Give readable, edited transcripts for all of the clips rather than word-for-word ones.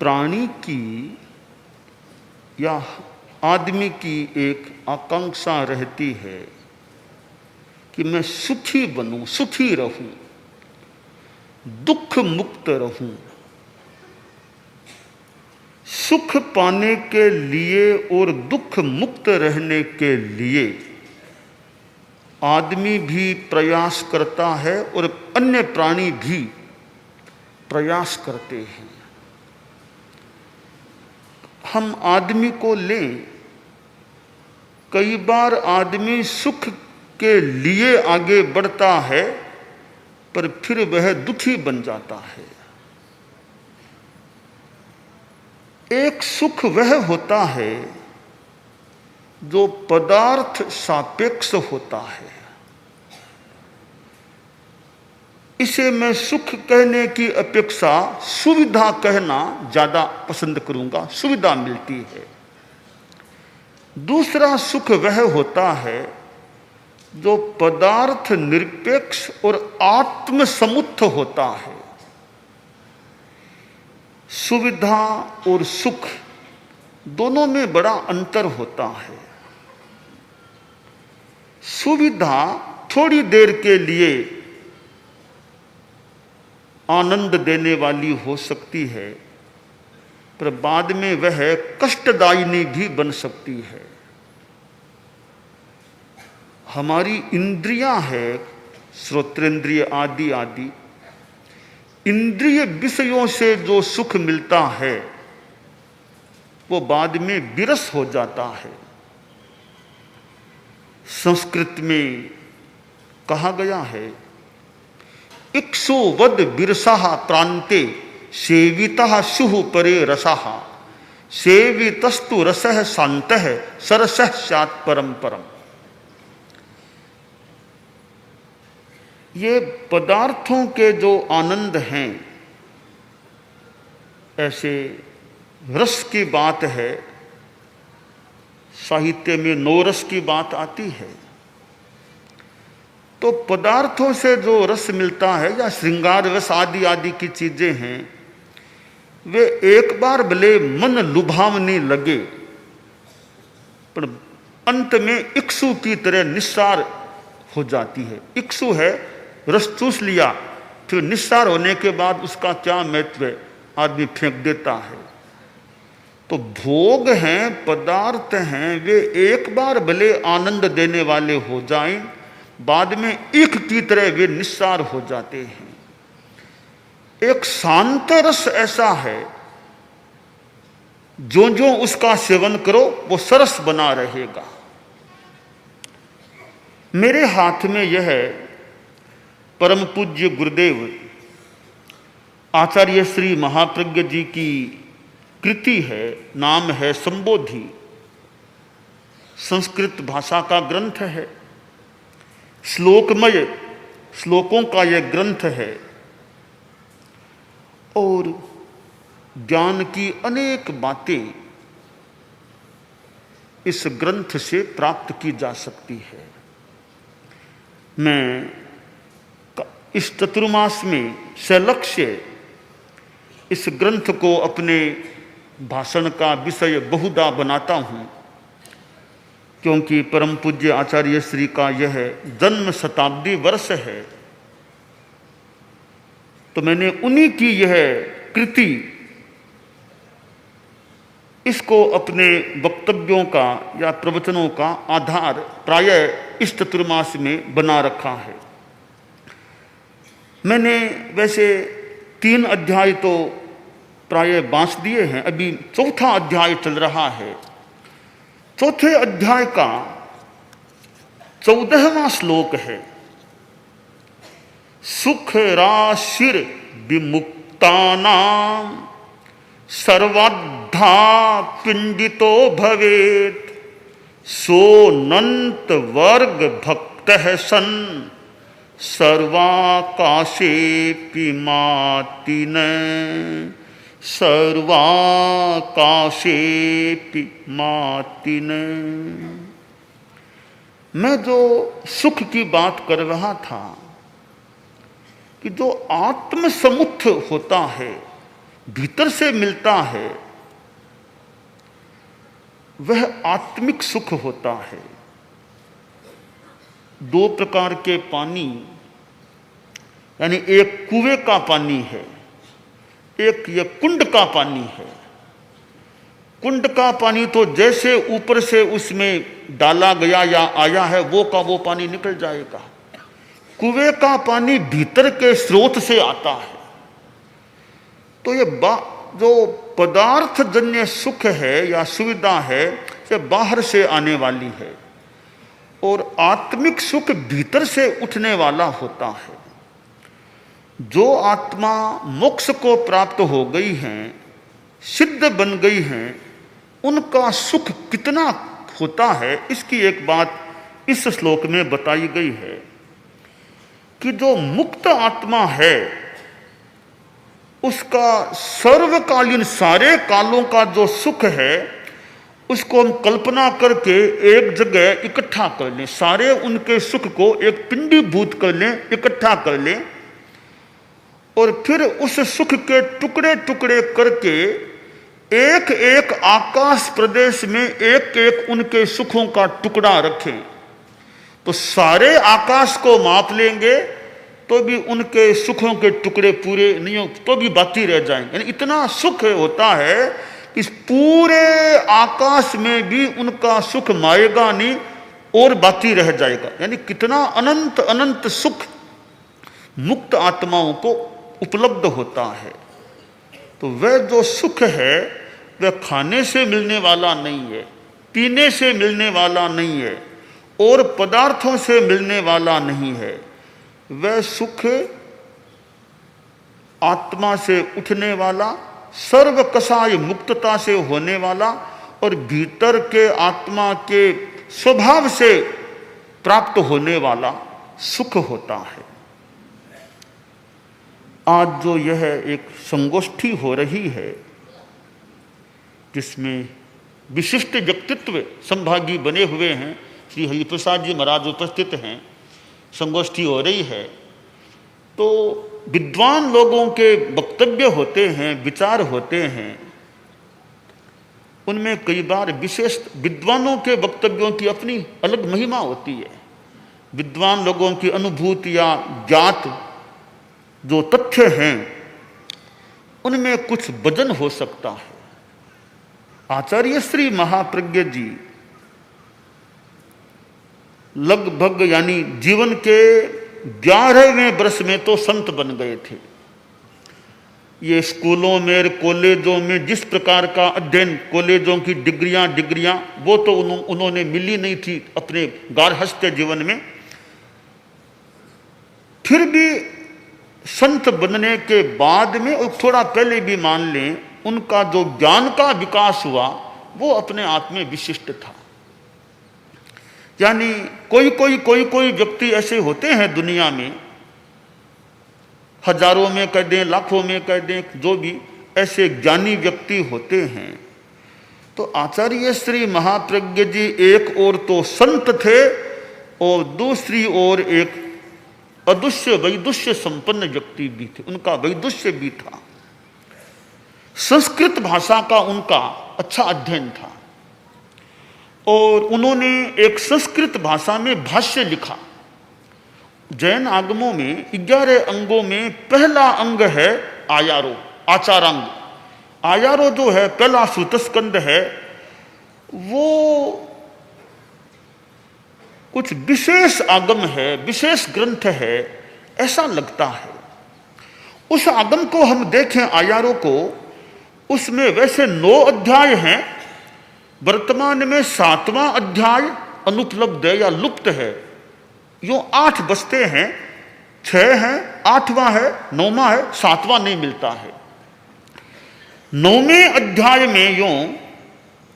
प्राणी की या आदमी की एक आकांक्षा रहती है कि मैं सुखी बनूं, सुखी रहूं, दुख मुक्त रहूं। सुख पाने के लिए और दुख मुक्त रहने के लिए आदमी भी प्रयास करता है और अन्य प्राणी भी प्रयास करते हैं। हम आदमी को लें, कई बार आदमी सुख के लिए आगे बढ़ता है पर फिर वह दुखी बन जाता है। एक सुख वह होता है जो पदार्थ सापेक्ष होता है। इसे मैं सुख कहने की अपेक्षा सुविधा कहना ज्यादा पसंद करूंगा, सुविधा मिलती है। दूसरा सुख वह होता है जो पदार्थ निरपेक्ष और आत्म समुत्थ होता है। सुविधा और सुख दोनों में बड़ा अंतर होता है। सुविधा थोड़ी देर के लिए आनंद देने वाली हो सकती है, पर बाद में वह कष्टदायिनी भी बन सकती है। हमारी इंद्रियां हैं, श्रोत्रेंद्रिय आदि आदि, इंद्रिय विषयों से जो सुख मिलता है वो बाद में विरस हो जाता है। संस्कृत में कहा गया है, इक्षुवद विरसः प्रान्ते सेवितः शुः परे रसः सेवितस्तु रसः शान्तः सरसः स्यात् परम परम। ये पदार्थों के जो आनंद हैं, ऐसे रस की बात है, साहित्य में नौरस की बात आती है। तो पदार्थों से जो रस मिलता है या श्रृंगार रस आदि आदि की चीजें हैं, वे एक बार भले मन लुभावनी लगे पर अंत में इक्षु की तरह निस्सार हो जाती है। इक्षु है, रस चूस लिया, फिर निस्सार होने के बाद उसका क्या महत्व, आदमी फेंक देता है। तो भोग हैं, पदार्थ हैं, वे एक बार भले आनंद देने वाले हो जाएं, बाद में ईख की तरह वे निस्सार हो जाते हैं। एक शांत रस ऐसा है, जो जो उसका सेवन करो वो सरस बना रहेगा। मेरे हाथ में यह परम पूज्य गुरुदेव आचार्य श्री महाप्रज्ञ जी की कृति है, नाम है संबोधि। संस्कृत भाषा का ग्रंथ है, श्लोकमय श्लोकों का यह ग्रंथ है और ज्ञान की अनेक बातें इस ग्रंथ से प्राप्त की जा सकती है। मैं इस चतुर्मास में सलक्ष्य इस ग्रंथ को अपने भाषण का विषय बहुधा बनाता हूँ, क्योंकि परम पूज्य आचार्य श्री का यह जन्म शताब्दी वर्ष है। तो मैंने उन्हीं की यह कृति, इसको अपने वक्तव्यों का या प्रवचनों का आधार प्रायः इस चतुर्मास में बना रखा है। मैंने वैसे 3 अध्याय तो प्रायः बांट दिए हैं, अभी 4था अध्याय चल रहा है। 4थे अध्याय का 14वां श्लोक है, सुख राशिर विमुक्तानां सर्वाद्धा पिंडितो भवेत् सोऽनंत वर्ग भक्तः सन् सर्वाकाशेऽपि मातिन सर्वाकाशेऽपि मातिन। मैं जो सुख की बात कर रहा था कि जो आत्मसमुत्थ होता है, भीतर से मिलता है वह आत्मिक सुख होता है। दो प्रकार के पानी, यानी एक कुएं का पानी है, एक ये कुंड का पानी है। कुंड का पानी तो जैसे ऊपर से उसमें डाला गया या आया है वो का वो पानी निकल जाएगा। कुएं का पानी भीतर के स्रोत से आता है। तो ये जो पदार्थ जन्य सुख है या सुविधा है ये बाहर से आने वाली है, और आत्मिक सुख भीतर से उठने वाला होता है। जो आत्मा मोक्ष को प्राप्त हो गई हैं, सिद्ध बन गई हैं, उनका सुख कितना होता है इसकी एक बात इस श्लोक में बताई गई है कि जो मुक्त आत्मा है उसका सर्वकालीन सारे कालों का जो सुख है उसको हम कल्पना करके एक जगह इकट्ठा कर लें, सारे उनके सुख को एक पिंडीभूत कर लें, इकट्ठा कर लें, और फिर उस सुख के टुकड़े टुकड़े करके एक एक आकाश प्रदेश में एक एक उनके सुखों का टुकड़ा रखें, तो सारे आकाश को माप लेंगे तो भी उनके सुखों के टुकड़े पूरे नहीं हो, तो भी बाकी रह जाएंगे। यानी इतना सुख होता है इस पूरे आकाश में भी उनका सुख माएगा नहीं और बाकी रह जाएगा। यानी कितना अनंत अनंत सुख मुक्त आत्माओं को उपलब्ध होता है। तो वह जो सुख है वह खाने से मिलने वाला नहीं है, पीने से मिलने वाला नहीं है, और पदार्थों से मिलने वाला नहीं है। वह सुख आत्मा से उठने वाला, सर्व कसाय मुक्तता से होने वाला और भीतर के आत्मा के स्वभाव से प्राप्त होने वाला सुख होता है। आज जो यह एक संगोष्ठी हो रही है जिसमें विशिष्ट व्यक्तित्व संभागी बने हुए हैं, श्री हरिप्रसाद जी महाराज उपस्थित हैं, संगोष्ठी हो रही है, तो विद्वान लोगों के वक्तव्य होते हैं, विचार होते हैं। उनमें कई बार विशेष विद्वानों के वक्तव्यों की अपनी अलग महिमा होती है। विद्वान लोगों की अनुभूति या ज्ञात जो तथ्य हैं उनमें कुछ वजन हो सकता है। आचार्य श्री महाप्रज्ञ जी लगभग यानी जीवन के 11वें वर्ष में तो संत बन गए थे। ये स्कूलों में, कॉलेजों में जिस प्रकार का अध्ययन, कॉलेजों की डिग्रियां वो तो उन्होंने मिली नहीं थी अपने गारहस्थ्य जीवन में। फिर भी संत बनने के बाद में और थोड़ा पहले भी मान लें, उनका जो ज्ञान का विकास हुआ वो अपने आप में विशिष्ट था। यानी कोई व्यक्ति ऐसे होते हैं दुनिया में, हजारों में कह दें, लाखों में कह दें, जो भी ऐसे ज्ञानी व्यक्ति होते हैं। तो आचार्य श्री महाप्रज्ञ जी एक ओर तो संत थे और दूसरी ओर एक अदृश्य वैदुष्य संपन्न व्यक्ति भी थे, उनका वैदुष्य भी था। संस्कृत भाषा का उनका अच्छा अध्ययन था और उन्होंने एक संस्कृत भाषा में भाष्य लिखा। जैन आगमों में 11 अंगों में पहला अंग है आयारो, आचारांग। आयारो जो है पहला श्रुतस्कंद है, वो कुछ विशेष आगम है, विशेष ग्रंथ है, ऐसा लगता है। उस आगम को हम देखें, आयारो को, उसमें वैसे 9 अध्याय हैं, वर्तमान में 7वां अध्याय अनुपलब्ध है या लुप्त है। यूं 8 बचते हैं, 6 हैं, 8वां है, 9वां है, 7वां नहीं मिलता है। 9वें अध्याय में यूं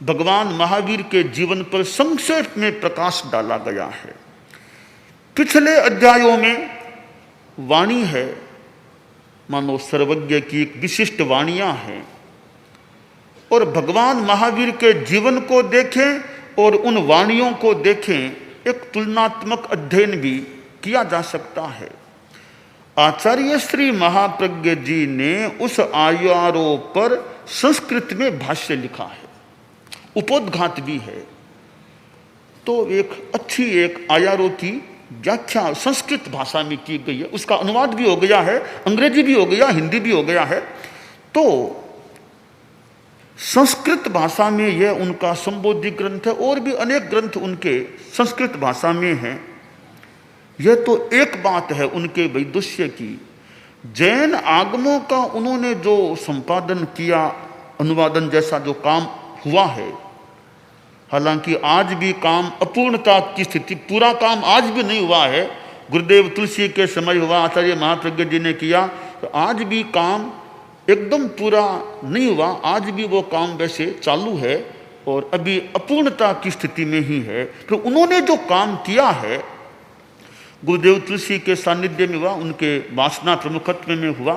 भगवान महावीर के जीवन पर संक्षेप में प्रकाश डाला गया है। पिछले अध्यायों में वाणी है, मानो सर्वज्ञ की एक विशिष्ट वाणियां हैं, और भगवान महावीर के जीवन को देखें और उन वाणियों को देखें, एक तुलनात्मक अध्ययन भी किया जा सकता है। आचार्य श्री महाप्रज्ञ जी ने उस आयारों पर संस्कृत में भाष्य लिखा है, उपोद्घात भी है। तो एक अच्छी एक आयारों की व्याख्या संस्कृत भाषा में की गई है, उसका अनुवाद भी हो गया है, अंग्रेजी भी हो गया, हिंदी भी हो गया है। तो संस्कृत भाषा में यह उनका संबोधि ग्रंथ है, और भी अनेक ग्रंथ उनके संस्कृत भाषा में हैं। यह तो एक बात है उनके वैदुष्य की। जैन आगमों का उन्होंने जो संपादन किया, अनुवादन जैसा जो काम हुआ है, हालांकि आज भी काम अपूर्णता की स्थिति, पूरा काम आज भी नहीं हुआ है। गुरुदेव तुलसी के समय हुआ, आचार्य महाप्रज्ञ जी ने किया, तो आज भी काम एकदम पूरा नहीं हुआ, आज भी वो काम वैसे चालू है और अभी अपूर्णता की स्थिति में ही है। तो उन्होंने जो काम किया है गुरुदेव तुलसी के सानिध्य में हुआ, उनके वासना प्रमुखत्व में हुआ,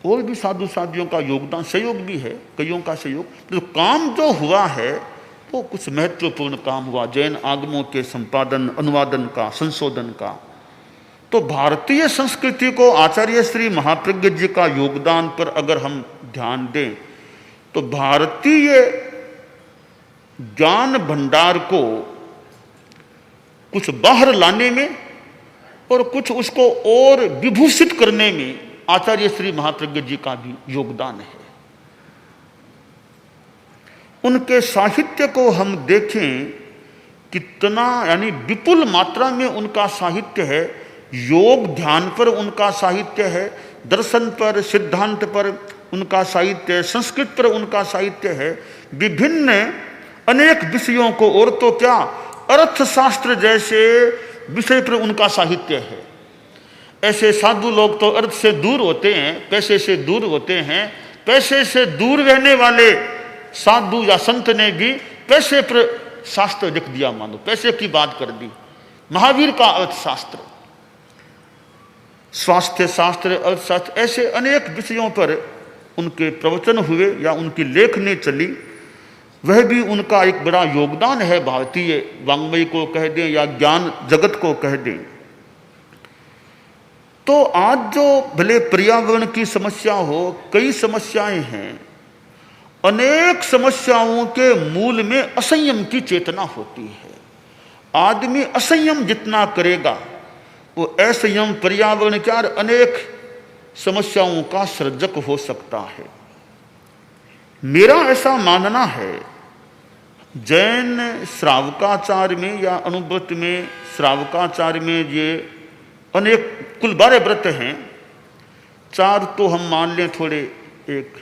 और भी साधु साधियों का योगदान, सहयोग भी है, कईयों का सहयोग। तो काम जो हुआ है वो कुछ महत्वपूर्ण काम हुआ, जैन आगमों के संपादन, अनुवादन का, संशोधन का। तो भारतीय संस्कृति को आचार्य श्री महाप्रज्ञ जी का योगदान पर अगर हम ध्यान दें, तो भारतीय ज्ञान भंडार को कुछ बाहर लाने में और कुछ उसको और विभूषित करने में आचार्य श्री महाप्रज्ञ जी का भी योगदान है। उनके साहित्य को हम देखें, कितना यानी विपुल मात्रा में उनका साहित्य है। योग ध्यान पर उनका साहित्य है, दर्शन पर, सिद्धांत पर उनका साहित्य है, संस्कृत पर उनका साहित्य है, विभिन्न अनेक विषयों को, और तो क्या अर्थशास्त्र जैसे विषय पर उनका साहित्य है। ऐसे साधु लोग तो अर्थ से दूर होते हैं, पैसे से दूर होते हैं। पैसे से दूर रहने वाले साधु या संत ने भी पैसे पर शास्त्र लिख दिया, मानो पैसे की बात कर दी। महावीर का अर्थशास्त्र, स्वास्थ्य शास्त्र, अर्थशास्त्र, ऐसे अनेक विषयों पर उनके प्रवचन हुए या उनकी लेखनी चली। वह भी उनका एक बड़ा योगदान है, भारतीय वाङ्मय को कह दें या ज्ञान जगत को कह दें। तो आज जो भले पर्यावरण की समस्या हो, कई समस्याएं हैं, अनेक समस्याओं के मूल में असंयम की चेतना होती है। आदमी असंयम जितना करेगा, वो असंयम पर्यावरण के अनेक समस्याओं का सृजक हो सकता है। मेरा ऐसा मानना है, जैन श्रावकाचार में या अनुभृत में, श्रावकाचार में ये अनेक कुल 12 व्रत हैं। 4 तो हम मान लें थोड़े, एक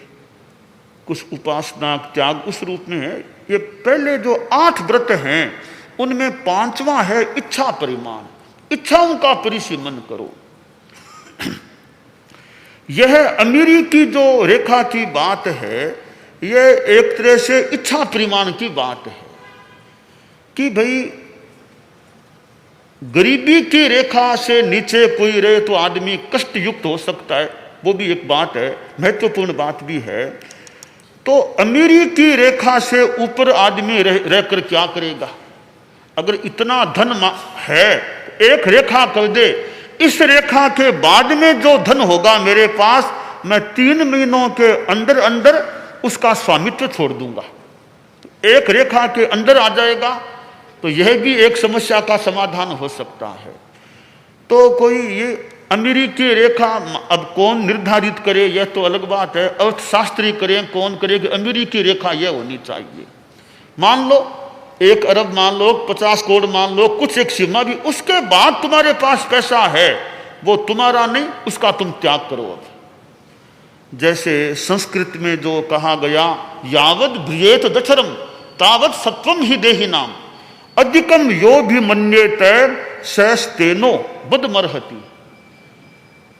कुछ उपासना त्याग उस रूप में है। ये पहले जो 8 व्रत हैं उनमें 5वां है इच्छा परिमाण, इच्छाओं का परिसीमन करो। यह अमीरी की जो रेखा की बात है, यह एक तरह से इच्छा परिमाण की बात है कि भाई गरीबी की रेखा से नीचे कोई रहे तो आदमी कष्ट युक्त हो सकता है, वो भी एक बात है, महत्वपूर्ण बात भी है। तो अमीरी की रेखा से ऊपर आदमी रहकर क्या करेगा? अगर इतना धन है, एक रेखा कर दे, इस रेखा के बाद में जो धन होगा मेरे पास, मैं 3 महीनों के अंदर अंदर उसका स्वामित्व छोड़ दूंगा। एक रेखा के अंदर आ जाएगा तो यह भी एक समस्या का समाधान हो सकता है। तो कोई ये अमीरी की रेखा अब कौन निर्धारित करे, यह तो अलग बात है। अर्थशास्त्री करें, कौन करे कि अमीरी की रेखा यह होनी चाहिए। मान लो 1 अरब मान लो, 50 करोड़ मान लो, कुछ एक सीमा भी, उसके बाद तुम्हारे पास पैसा है, वो तुम्हारा नहीं, उसका तुम त्याग करो। अब जैसे संस्कृत में जो कहा गया, यावद भ्रियेत दक्षरम तावत सत्वम ही देहि नाम अधिकम यो भी मन्येत सस्तेनो बदमर्हति।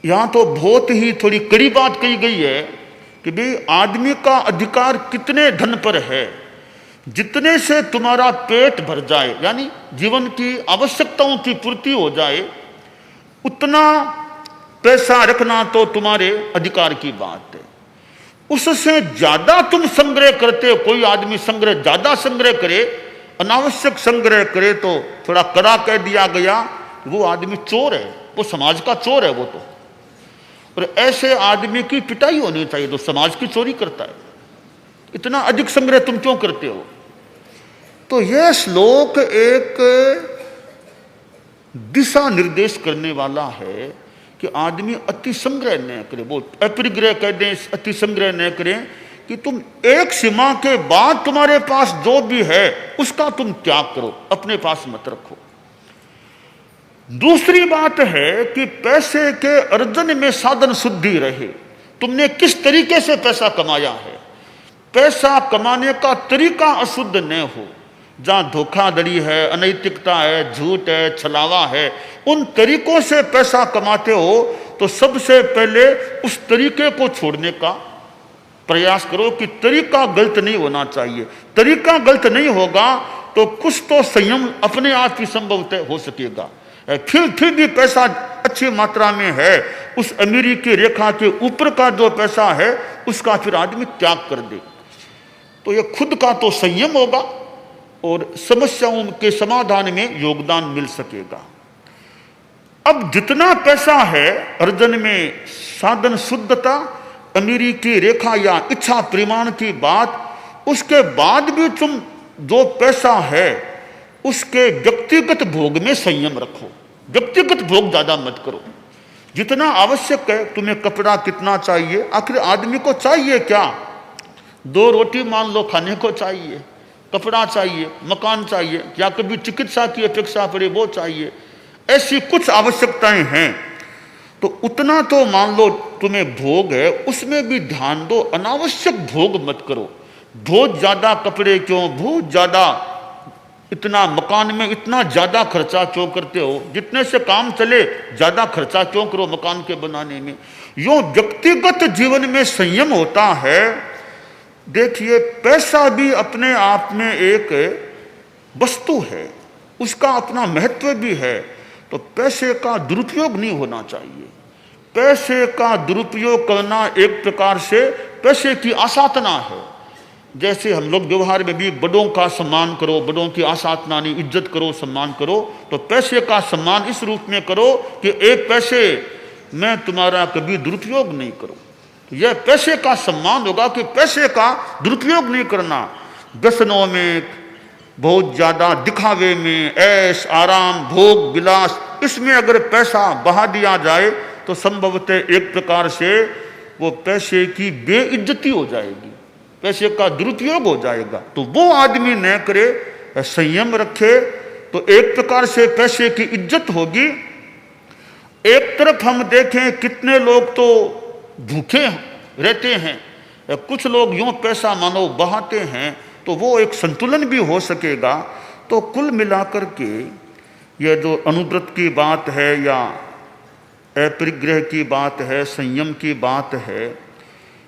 यहां तो बहुत ही थोड़ी कड़ी बात कही गई है कि भाई आदमी का अधिकार कितने धन पर है, जितने से तुम्हारा पेट भर जाए, यानी जीवन की आवश्यकताओं की पूर्ति हो जाए, उतना पैसा रखना तो तुम्हारे अधिकार की बात है। उससे ज्यादा तुम संग्रह करते हो, कोई आदमी संग्रह ज्यादा संग्रह करे, अनावश्यक संग्रह करे, तो थोड़ा कड़ा कह दिया गया, वो आदमी चोर है, वो समाज का चोर है। वो तो और ऐसे आदमी की पिटाई होनी चाहिए जो समाज की चोरी करता है। इतना अधिक संग्रह तुम क्यों करते हो? तो यह श्लोक एक दिशा निर्देश करने वाला है कि आदमी अति संग्रह न करे। वो अपरिग्रह कह दें, अति संग्रह न करें कि तुम एक सीमा के बाद तुम्हारे पास जो भी है उसका तुम त्याग करो, अपने पास मत रखो। दूसरी बात है कि पैसे के अर्जन में साधन शुद्धि रहे। तुमने किस तरीके से पैसा कमाया है, पैसा कमाने का तरीका अशुद्ध न हो। जहां धोखाधड़ी है, अनैतिकता है, झूठ है, छलावा है, उन तरीकों से पैसा कमाते हो तो सबसे पहले उस तरीके को छोड़ने का प्रयास करो कि तरीका गलत नहीं होना चाहिए। तरीका गलत नहीं होगा तो कुछ तो संयम अपने आप ही संभवतः हो सकेगा। फिर भी पैसा अच्छी मात्रा में है, उस अमीरी की रेखा के ऊपर का जो पैसा है उसका फिर आदमी त्याग कर दे, तो यह खुद का तो संयम होगा और समस्याओं के समाधान में योगदान मिल सकेगा। अब जितना पैसा है अर्जन में साधन शुद्धता, अमीरी की रेखा या इच्छा परिमाण की बात, उसके बाद भी तुम जो पैसा है उसके व्यक्तिगत भोग में संयम रखो। व्यक्तिगत भोग ज्यादा मत करो, जितना आवश्यक है। तुम्हें कपड़ा कितना चाहिए, आखिर आदमी को चाहिए क्या? 2 रोटी मान लो खाने को चाहिए, कपड़ा चाहिए, मकान चाहिए, या कभी चिकित्सा की अपेक्षा पड़े वो चाहिए। ऐसी कुछ आवश्यकताएं हैं तो उतना तो मान लो तुम्हें भोग है, उसमें भी ध्यान दो, अनावश्यक भोग मत करो। बहुत ज्यादा कपड़े क्यों, बहुत ज्यादा इतना मकान में इतना ज्यादा खर्चा क्यों करते हो? जितने से काम चले ज्यादा खर्चा क्यों करो मकान के बनाने में? यो व्यक्तिगत जीवन में संयम होता है। देखिए, पैसा भी अपने आप में एक वस्तु है, उसका अपना महत्व भी है, तो पैसे का दुरुपयोग नहीं होना चाहिए। पैसे का दुरुपयोग करना एक प्रकार से पैसे की आसाधना है। जैसे हम लोग व्यवहार में भी बड़ों का सम्मान करो, बड़ों की आसाधना नहीं, इज्जत करो, सम्मान करो, तो पैसे का सम्मान इस रूप में करो कि एक पैसे मैं तुम्हारा कभी दुरुपयोग नहीं करूं। यह पैसे का सम्मान होगा कि पैसे का दुरुपयोग नहीं करना। व्यसनों में, बहुत ज्यादा दिखावे में, ऐश आराम, भोग विलास, इसमें अगर पैसा बहा दिया जाए तो संभवतः एक प्रकार से वो पैसे की बेइज्जती हो जाएगी, पैसे का दुरुपयोग हो जाएगा। तो वो आदमी न करे, संयम रखे, तो एक प्रकार से पैसे की इज्जत होगी। एक तरफ हम देखें कितने लोग तो भूखे रहते हैं, कुछ लोग यूं पैसा मानो बहाते हैं, तो वो एक संतुलन भी हो सकेगा। तो कुल मिलाकर के यह जो अनुव्रत की बात है या अपरिग्रह की बात है, संयम की बात है,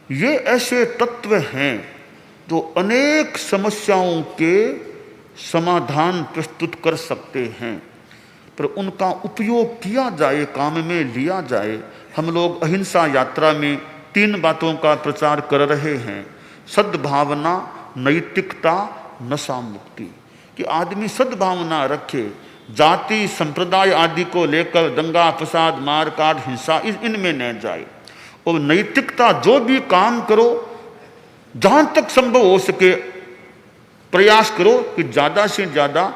ये ऐसे तत्व हैं जो अनेक समस्याओं के समाधान प्रस्तुत कर सकते हैं, पर उनका उपयोग किया जाए, काम में लिया जाए। हम लोग अहिंसा यात्रा में 3 बातों का प्रचार कर रहे हैं: सद्भावना, नैतिकता, नशा मुक्ति। कि आदमी सद्भावना रखे, जाति संप्रदाय आदि को लेकर दंगा फसाद मारकाट हिंसा इनमें न जाए, और नैतिकता जो भी काम करो जहां तक संभव हो सके प्रयास करो कि ज्यादा से ज्यादा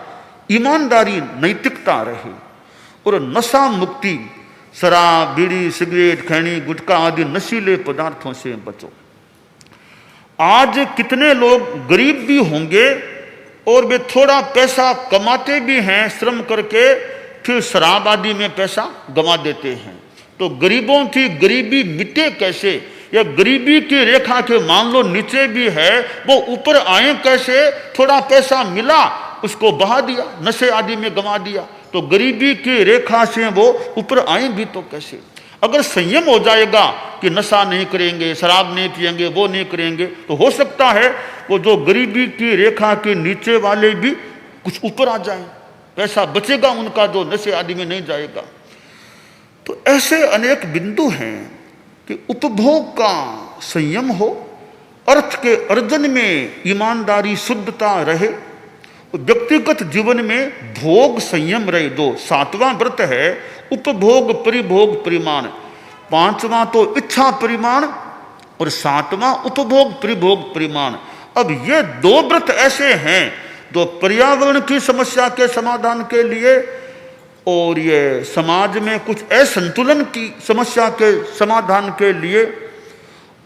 ईमानदारी नैतिकता रहे। और नशा मुक्ति, शराब, बीड़ी, सिगरेट, खैनी, गुटखा आदि नशीले पदार्थों से बचो। आज कितने लोग गरीब भी होंगे और वे थोड़ा पैसा कमाते भी हैं श्रम करके, फिर शराब आदि में पैसा गंवा देते हैं। तो गरीबों की गरीबी मिटे कैसे? या गरीबी की रेखा के मान लो नीचे भी है, वो ऊपर आए कैसे? थोड़ा पैसा मिला, उसको बहा दिया, नशे आदि में गंवा दिया, तो गरीबी की रेखा से वो ऊपर आए भी तो कैसे? अगर संयम हो जाएगा कि नशा नहीं करेंगे, शराब नहीं पिएंगे, वो नहीं करेंगे, तो हो सकता है वो जो गरीबी की रेखा के नीचे वाले भी कुछ ऊपर आ जाए, पैसा बचेगा उनका जो नशे आदि में नहीं जाएगा। तो ऐसे अनेक बिंदु हैं कि उपभोग का संयम हो, अर्थ के अर्जन में ईमानदारी शुद्धता रहे, व्यक्तिगत जीवन में भोग संयम रहे। जो 7वां व्रत है उपभोग परिभोग परिमाण, पांचवा तो इच्छा परिमाण और सातवां उपभोग परिभोग परिमाण। अब ये दो व्रत ऐसे हैं जो पर्यावरण की समस्या के समाधान के लिए और ये समाज में कुछ असंतुलन की समस्या के समाधान के लिए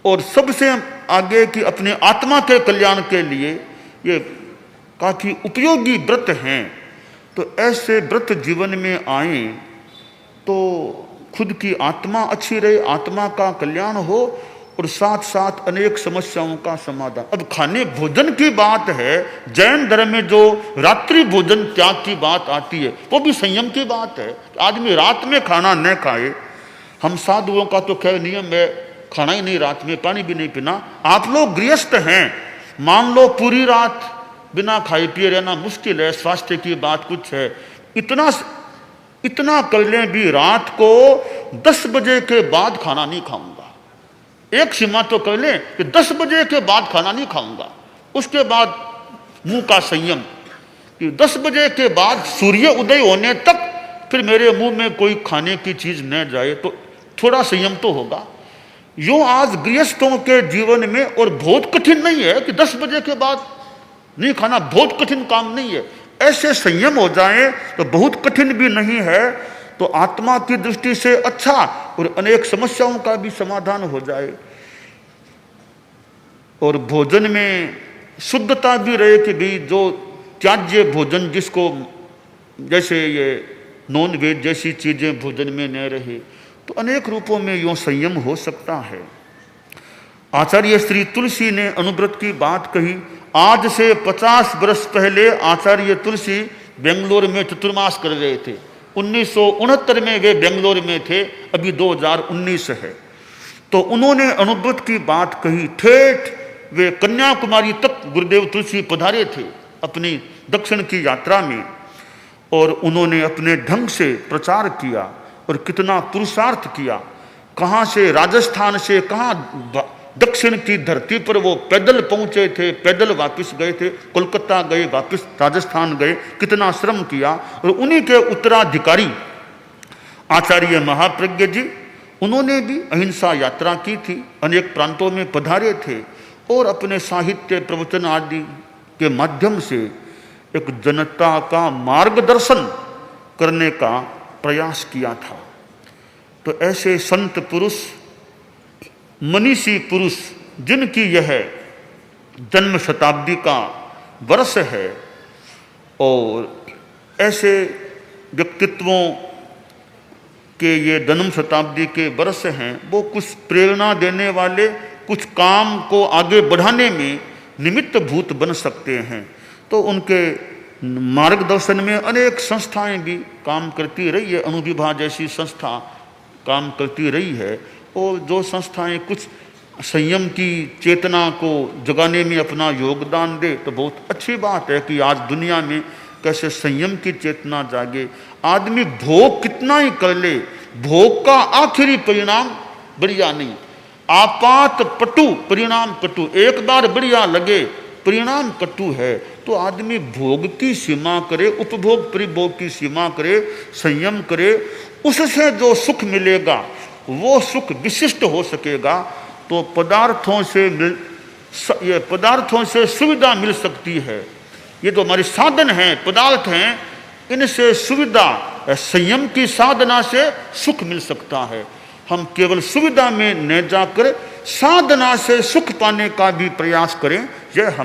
और सबसे आगे की अपने आत्मा के कल्याण के लिए ये काफी उपयोगी व्रत हैं। तो ऐसे व्रत जीवन में आए तो खुद की आत्मा अच्छी रहे, आत्मा का कल्याण हो और साथ साथ अनेक समस्याओं का समाधान। अब खाने भोजन की बात है, जैन धर्म में जो रात्रि भोजन त्याग की बात आती है वो भी संयम की बात है। आदमी रात में खाना न खाए। हम साधुओं का तो खैर नियम है खाना ही नहीं, रात में पानी भी नहीं पीना। आप लोग गृहस्थ हैं, मान लो पूरी रात बिना खाए पिए रहना मुश्किल है, स्वास्थ्य की बात कुछ है, इतना कर लें भी रात को 10 बजे के बाद खाना नहीं खाऊंगा। एक सीमा तो कर लें कि 10 बजे के बाद खाना नहीं खाऊंगा। उसके बाद मुंह का संयम कि 10 बजे के बाद सूर्य उदय होने तक फिर मेरे मुंह में कोई खाने की चीज न जाए, तो थोड़ा संयम तो होगा। यूं आज गृहस्थों के जीवन में, और बहुत कठिन नहीं है कि 10 बजे के बाद नहीं खाना, बहुत कठिन काम नहीं है। ऐसे संयम हो जाए तो बहुत कठिन भी नहीं है, तो आत्मा की दृष्टि से अच्छा और अनेक समस्याओं का भी समाधान हो जाए। और भोजन में शुद्धता भी रहे कि भी जो त्याज्य भोजन जिसको जैसे ये नॉन वेज जैसी चीजें भोजन में न रहे, तो अनेक रूपों में यूं संयम हो सकता है। आचार्य श्री तुलसी ने अनुव्रत की बात कही। आज से 50 वर्ष पहले आचार्य तुलसी बेंगलोर में चतुर्मास कर रहे थे। 1969 में वे बेंगलोर में थे, अभी 2019 है। तो उन्होंने अनुव्रत की बात कही। ठेठ वे कन्याकुमारी तक गुरुदेव तुलसी पधारे थे अपनी दक्षिण की यात्रा में, और उन्होंने अपने ढंग से प्रचार किया और कितना पुरुषार्थ किया। कहाँ से, राजस्थान से कहाँ दक्षिण की धरती पर वो पैदल पहुंचे थे, पैदल वापस गए थे, कोलकाता गए, वापस राजस्थान गए, कितना श्रम किया। और उन्हीं के उत्तराधिकारी आचार्य महाप्रज्ञ जी, उन्होंने भी अहिंसा यात्रा की थी, अनेक प्रांतों में पधारे थे और अपने साहित्य प्रवचन आदि के माध्यम से एक जनता का मार्गदर्शन करने का प्रयास किया था। तो ऐसे संत पुरुष, मनीषी पुरुष, जिनकी यह जन्म शताब्दी का वर्ष है, और ऐसे व्यक्तित्वों के ये जन्म शताब्दी के वर्ष हैं, वो कुछ प्रेरणा देने वाले, कुछ काम को आगे बढ़ाने में निमित्त भूत बन सकते हैं। तो उनके मार्गदर्शन में अनेक संस्थाएं भी काम करती रही है, अनुविभा जैसी संस्था काम करती रही है। और जो संस्थाएं कुछ संयम की चेतना को जगाने में अपना योगदान दे, तो बहुत अच्छी बात है कि आज दुनिया में कैसे संयम की चेतना जागे। आदमी भोग कितना ही कर ले, भोग का आखिरी परिणाम बढ़िया नहीं, आपात पटु परिणाम कटु। एक बार बढ़िया लगे, परिणाम कटु है। तो आदमी भोग की सीमा करे, उपभोग परिभोग की सीमा करे, संयम करे, उससे जो सुख मिलेगा वो सुख विशिष्ट हो सकेगा। तो पदार्थों से सुविधा मिल सकती है, ये तो हमारे साधन हैं, पदार्थ हैं, इनसे सुविधा, संयम की साधना से सुख मिल सकता है। हम केवल सुविधा में न जाकर साधना से सुख पाने का भी प्रयास करें। यह हम